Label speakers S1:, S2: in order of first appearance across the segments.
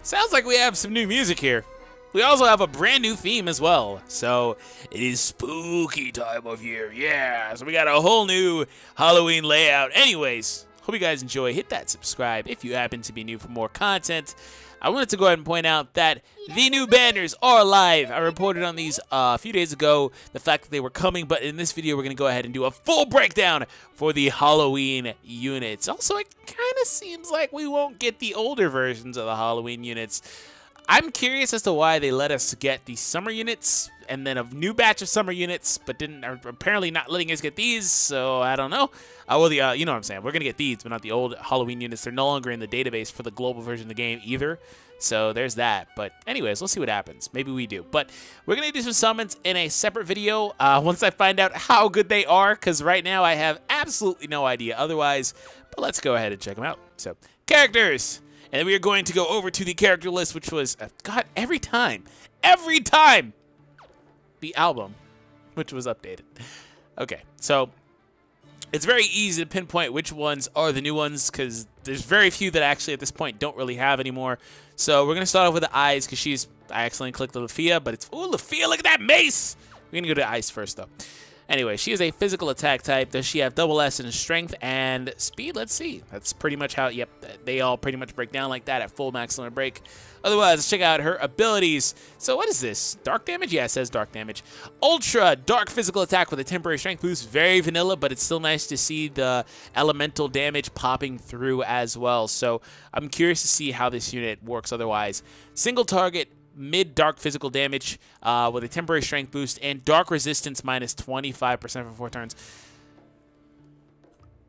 S1: Sounds like we have some new music here. We also have a brand new theme as well. So it is spooky time of year. Yeah, so we got a whole new Halloween layout. Anyways, hope you guys enjoy. Hit that subscribe if you happen to be new for more content. I wanted to go ahead and point out that the new banners are live. I reported on these a few days ago, the fact that they were coming, but in this video, we're going to go ahead and do a full breakdown for the Halloween units. Also, it kind of seems like we won't get the older versions of the Halloween units. I'm curious as to why they let us get the summer units and then a new batch of summer units, but are apparently not letting us get these, so I don't know. Well, you know what I'm saying. We're going to get these, but not the old Halloween units. They're no longer in the database for the global version of the game either, so there's that. But anyways, we'll see what happens. Maybe we do. But we're going to do some summons in a separate video once I find out how good they are, because right now I have absolutely no idea otherwise, but let's go ahead and check them out. So, characters! And then we are going to go over to the character list, which was, God, every time, the album, which was updated. Okay, so it's very easy to pinpoint which ones are the new ones, because there's very few that actually at this point don't really have anymore. So we're going to start off with the Eyes, because I accidentally clicked the Lifia, but it's, ooh, Lifia, look at that mace! We're going to go to Ice first, though. Anyway, she is a physical attack type. Does she have double S in strength and speed? Let's see. That's pretty much how, yep, they all pretty much break down like that at full max limit break. Otherwise, let's check out her abilities. So what is this? Dark damage? Yeah, it says dark damage. Ultra dark physical attack with a temporary strength boost. Very vanilla, but it's still nice to see the elemental damage popping through as well. So I'm curious to see how this unit works otherwise. Single target, mid-dark physical damage with a temporary strength boost and dark resistance minus 25% for 4 turns.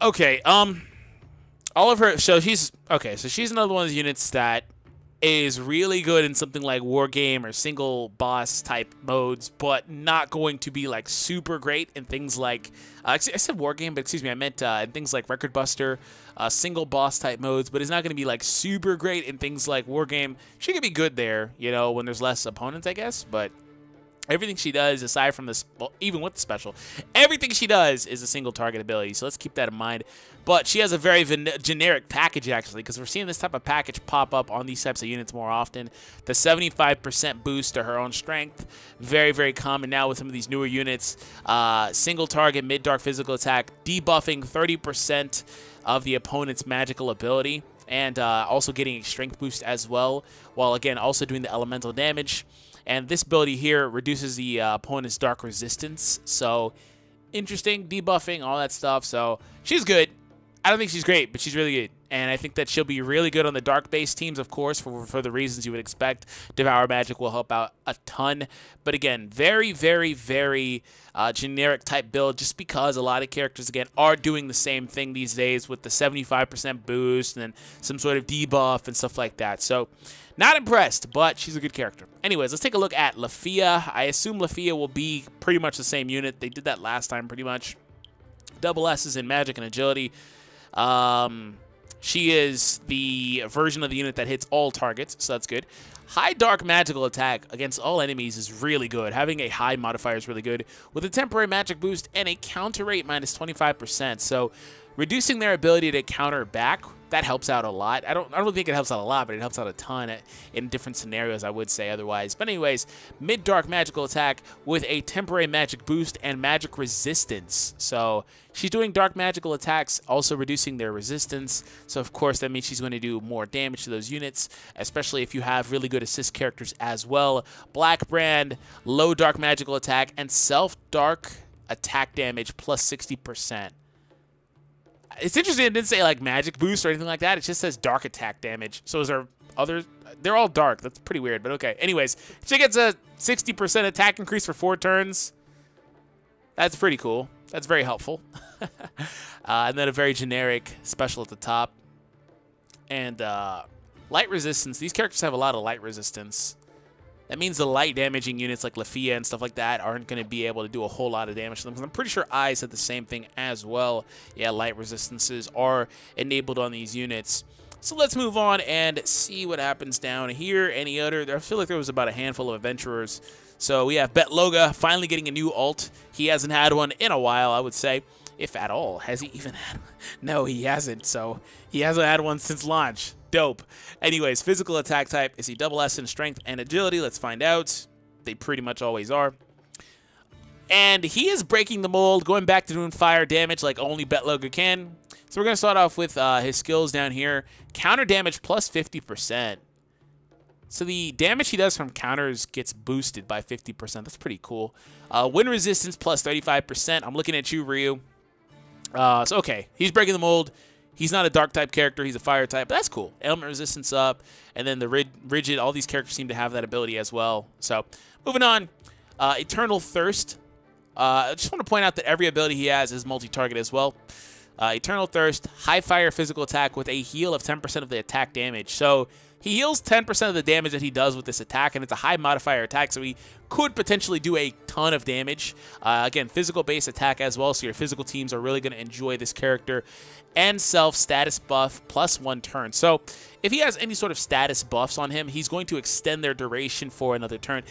S1: Okay, all of her, so she's another one of the units that is really good in something like war game or single boss type modes, but not going to be like super great in things like I said war game, but excuse me, I meant in things like Record Buster, single boss type modes, but it's not going to be like super great in things like war game. She could be good there, you know, when there's less opponents, I guess, but everything she does, aside from this, well, even with the special, everything she does is a single target ability, so let's keep that in mind. But she has a very generic package, actually, because we're seeing this type of package pop up on these types of units more often. The 75% boost to her own strength, very, very common now with some of these newer units. Single target, mid-dark physical attack, debuffing 30% of the opponent's magical ability, and also getting a strength boost as well, while, again, also doing the elemental damage. And this ability here reduces the opponent's dark resistance. So, interesting, debuffing, all that stuff. So, she's good. I don't think she's great, but she's really good. And I think that she'll be really good on the dark-based teams, of course, for the reasons you would expect. Devour Magic will help out a ton. But again, very, very, very generic type build, just because a lot of characters, again, are doing the same thing these days with the 75% boost and then some sort of debuff and stuff like that. So, not impressed, but she's a good character. Anyways, let's take a look at Lifia. I assume Lifia will be pretty much the same unit. They did that last time pretty much. Double S's in magic and agility. She is the version of the unit that hits all targets, so that's good. High dark magical attack against all enemies is really good. Having a high modifier is really good. With a temporary magic boost and a counter rate minus 25%. So reducing their ability to counter back, that helps out a lot. I don't think it helps out a lot, but it helps out a ton in different scenarios, I would say otherwise. But anyways, mid-dark magical attack with a temporary magic boost and magic resistance. So she's doing dark magical attacks, also reducing their resistance. So of course, that means she's going to do more damage to those units, especially if you have really good assist characters as well. Black Brand, low dark magical attack, and self-dark attack damage plus 60%. It's interesting it didn't say like magic boost or anything like that. It just says dark attack damage. So is there others? They're all dark. That's pretty weird, but okay. Anyways, she gets a 60% attack increase for 4 turns. That's pretty cool. That's very helpful. And then a very generic special at the top. And light resistance. These characters have a lot of light resistance. That means the light damaging units like Lifia and stuff like that aren't going to be able to do a whole lot of damage to them. Because I'm pretty sure Eyes had the same thing as well. Yeah, light resistances are enabled on these units. So let's move on and see what happens down here. Any other? I feel like there was about a handful of adventurers. So we have Bet Loga finally getting a new ult. He hasn't had one in a while, I would say. if at all. Has he even had one? No, he hasn't. So he hasn't had one since launch. Dope. Anyways, physical attack type. Is he double S in strength and agility? Let's find out. They pretty much always are. And he is breaking the mold, going back to doing fire damage like only Loga can. So we're going to start off with his skills down here. Counter damage plus 50%. So the damage he does from counters gets boosted by 50%. That's pretty cool. Wind resistance plus 35%. I'm looking at you, Ryu. So, okay. He's breaking the mold. He's not a dark type character. He's a fire type. But that's cool. Element resistance up. And then the rigid. All these characters seem to have that ability as well. So, moving on. Eternal Thirst. I just want to point out that every ability he has is multi-target as well. Eternal Thirst. High fire physical attack with a heal of 10% of the attack damage. So, he heals 10% of the damage that he does with this attack, and it's a high modifier attack, so he could potentially do a ton of damage. Again, physical-based attack as well, so your physical teams are really going to enjoy this character. And self-status buff plus 1 turn. So if he has any sort of status buffs on him, he's going to extend their duration for another turn.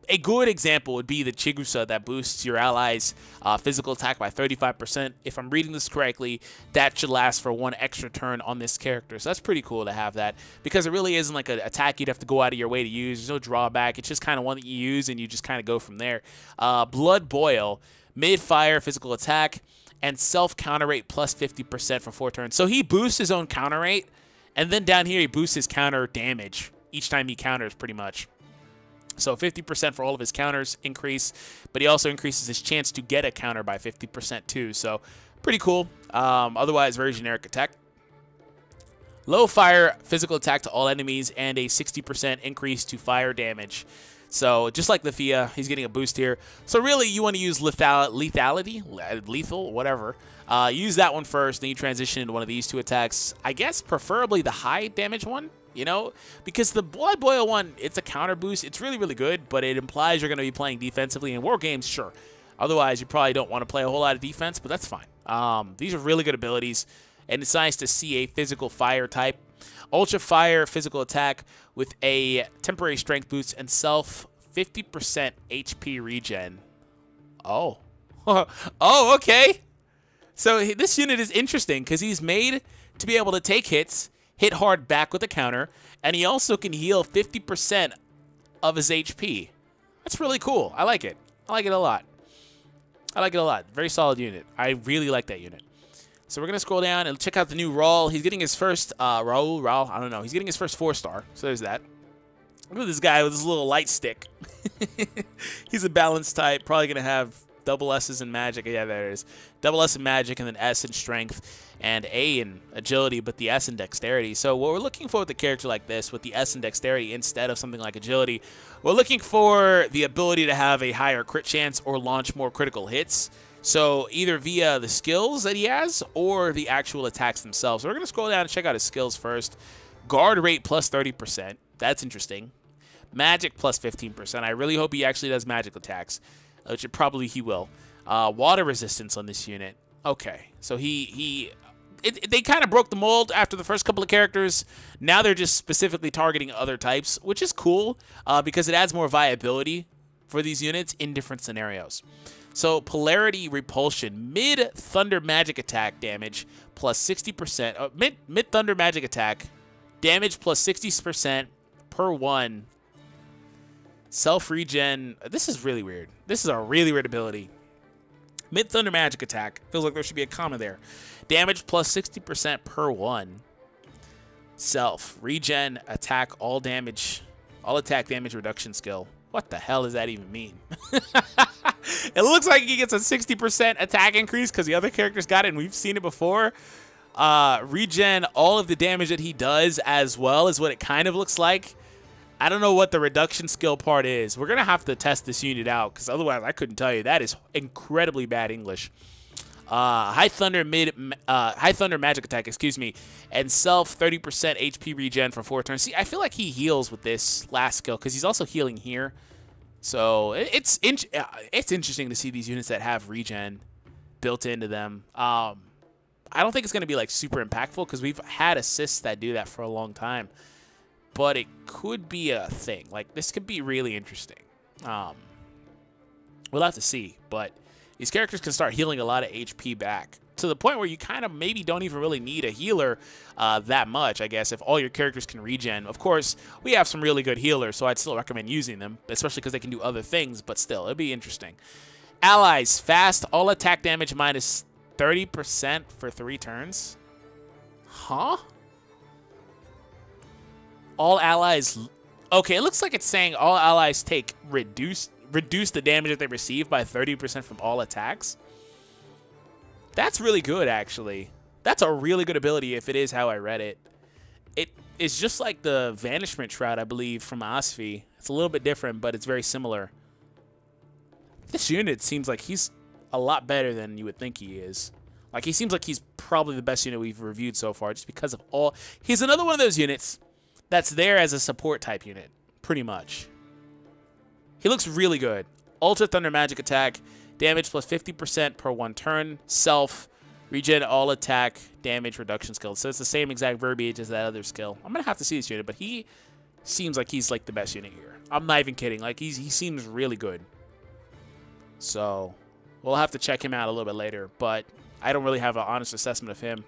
S1: A good example would be the Chigusa that boosts your allies' physical attack by 35%. If I'm reading this correctly, that should last for 1 extra turn on this character. So that's pretty cool to have that, because it really isn't like an attack you'd have to go out of your way to use. There's no drawback. It's just kind of one that you use, and you just kind of go from there. Blood Boil, mid-fire physical attack, and self-counter rate plus 50% for 4 turns. So he boosts his own counter rate, and then down here he boosts his counter damage each time he counters pretty much. So 50% for all of his counters increase, but he also increases his chance to get a counter by 50% too. So pretty cool. Otherwise, very generic attack. Low fire physical attack to all enemies and a 60% increase to fire damage. So just like Lifia, he's getting a boost here. So really, you want to use lethality, lethal, whatever. Use that one first, then you transition into one of these 2 attacks. I guess preferably the high damage one. You know, because the Blood Boil one, it's a counter boost. It's really, really good, but it implies you're going to be playing defensively in war games, sure. Otherwise, you probably don't want to play a whole lot of defense, but that's fine. These are really good abilities, and it's nice to see a physical fire type. Ultra Fire physical attack with a temporary strength boost and self 50% HP regen. Oh. Oh, okay. So this unit is interesting because he's made to be able to take hits, hit hard back with a counter, and he also can heal 50% of his HP. That's really cool. I like it. I like it a lot. I like it a lot. Very solid unit. I really like that unit. So we're going to scroll down and check out the new Raul. He's getting his first, Raul, I don't know. He's getting his first 4-star. So there's that. Look at this guy with his little light stick. He's a balanced type. Probably going to have double S's in magic. Yeah, there it is. Double S in magic and then S in strength and A in agility, but the S in dexterity. So what we're looking for with a character like this, with the S in dexterity instead of something like agility, we're looking for the ability to have a higher crit chance or launch more critical hits. So either via the skills that he has or the actual attacks themselves. So we're going to scroll down and check out his skills first. Guard rate plus 30%. That's interesting. Magic plus 15%. I really hope he actually does magic attacks, which probably he will. Water resistance on this unit. Okay, so they kind of broke the mold after the first couple of characters. Now they're just specifically targeting other types, which is cool because it adds more viability for these units in different scenarios. So Polarity Repulsion, mid-thunder magic attack damage plus 60%. Mid-thunder magic attack damage plus 60% per 1. Self-regen. This is really weird. This is a really weird ability. Mid-thunder magic attack. Feels like there should be a comma there. Damage plus 60% per 1. Self-regen attack all damage. All attack damage reduction skill. What the hell does that even mean? It looks like he gets a 60% attack increase because the other characters got it and we've seen it before. Regen all of the damage that he does as well is what it kind of looks like. I don't know what the reduction skill part is. We're going to have to test this unit out because otherwise I couldn't tell you. That is incredibly bad English. High Thunder magic attack, excuse me, and self 30% HP regen for 4 turns. See, I feel like he heals with this last skill because he's also healing here. So it's interesting to see these units that have regen built into them. I don't think it's going to be like super impactful because we've had assists that do that for a long time. But it could be a thing. Like, this could be really interesting. We'll have to see. But these characters can start healing a lot of HP back to the point where you kind of maybe don't even really need a healer that much, I guess, if all your characters can regen. Of course, we have some really good healers, so I'd still recommend using them, especially because they can do other things, but still, it'd be interesting. Allies, fast, all attack damage minus 30% for 3 turns. Huh? All allies... Okay, it looks like it's saying all allies take reduce the damage that they receive by 30% from all attacks. That's really good, actually. That's a really good ability if it is how I read it. It is just like the Vanishment Shroud, I believe, from Asfi. It's a little bit different, but it's very similar. This unit seems like he's a lot better than you would think he is. Like, he seems like he's probably the best unit we've reviewed so far, just because of all... He's another one of those units that's there as a support type unit, pretty much. He looks really good. Ultra Thunder Magic Attack, damage plus 50% per 1 turn, self, regen all attack, damage reduction skill. So it's the same exact verbiage as that other skill. I'm going to have to see this unit, but he seems like he's like the best unit here. I'm not even kidding. Like, he seems really good. So we'll have to check him out a little bit later, but I don't really have an honest assessment of him.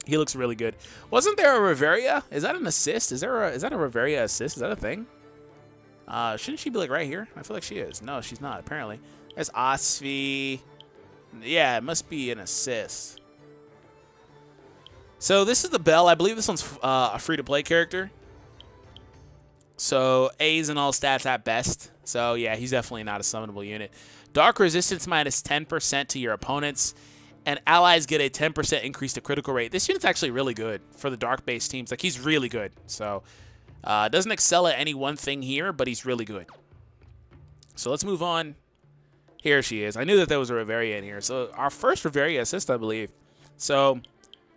S1: He looks really good. Wasn't there a Reveria? Is that an assist? Is that a Reveria assist? Is that a thing? Shouldn't she be like right here? I feel like she is. No, she's not, apparently. There's Asfi. Yeah, it must be an assist. So this is the Bell. I believe this one's a free-to-play character. So A's and all stats at best. So yeah, he's definitely not a summonable unit. Dark resistance minus 10% to your opponents. And allies get a 10% increase to critical rate. This unit's actually really good for the dark-based teams. Like, he's really good. So, doesn't excel at any one thing here, but he's really good. So, let's move on. Here she is. I knew that there was a Reveria in here. So, our first Reveria assist, I believe. So,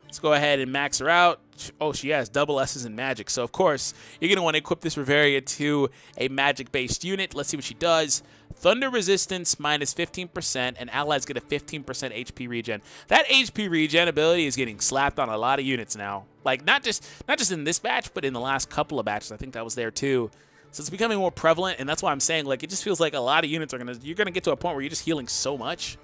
S1: let's go ahead and max her out. Oh, she has double S's in magic. So, of course, you're going to want to equip this Reveria to a magic-based unit. Let's see what she does. Thunder resistance minus 15%, and allies get a 15% HP regen. That HP regen ability is getting slapped on a lot of units now. Like, not just in this batch, but in the last couple of batches. I think that was there too. So it's becoming more prevalent, and that's why I'm saying, like, it just feels like a lot of units you're gonna get to a point where you're just healing so much.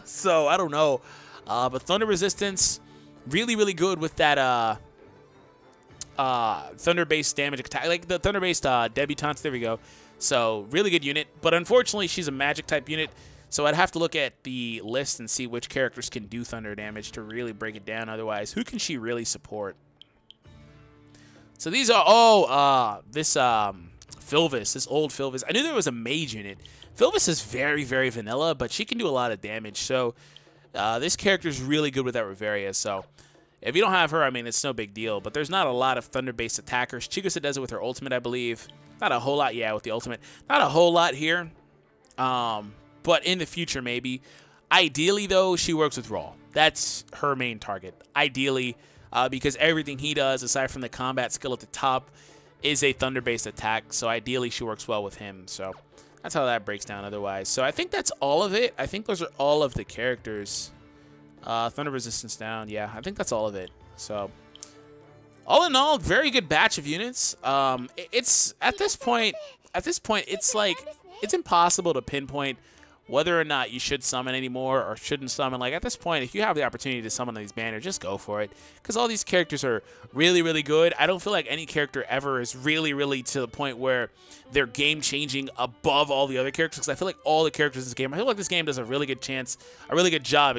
S1: So I don't know, but thunder resistance, really, really good with that thunder-based damage attack, like the thunder-based debutantes. There we go. So, really good unit, but unfortunately, she's a magic-type unit, so I'd have to look at the list and see which characters can do thunder damage to really break it down. Otherwise, who can she really support? So, these are, this Filvis, this old Filvis. I knew there was a mage unit. Filvis is very, very vanilla, but she can do a lot of damage, so this character is really good with that Reveria, so... If you don't have her, I mean, it's no big deal, but there's not a lot of thunder-based attackers. Chigusa does it with her ultimate, I believe. Not a whole lot, yeah, with the ultimate. Not a whole lot here, but in the future, maybe. Ideally, though, she works with Raw. That's her main target. Ideally, because everything he does, aside from the combat skill at the top, is a thunder-based attack, so ideally she works well with him, so that's how that breaks down otherwise. So I think that's all of it. I think those are all of the characters. Thunder resistance down. Yeah, I think that's all of it. So, all in all, very good batch of units. It's at this point, it's like it's impossible to pinpoint whether or not you should summon anymore or shouldn't summon. Like, at this point, if you have the opportunity to summon these banners, just go for it. Because all these characters are really, really good. I don't feel like any character ever is really, really to the point where they're game-changing above all the other characters. Because I feel like all the characters in this game, I feel like this game does a really good job,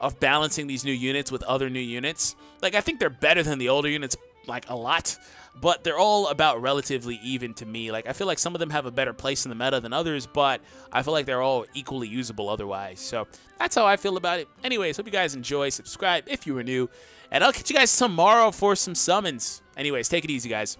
S1: of balancing these new units with other new units. Like, I think they're better than the older units, like, a lot. But they're all about relatively even to me. Like, I feel like some of them have a better place in the meta than others, but I feel like they're all equally usable otherwise. So that's how I feel about it. Anyways, hope you guys enjoy. Subscribe if you were new, and I'll catch you guys tomorrow for some summons. Anyways, take it easy, guys.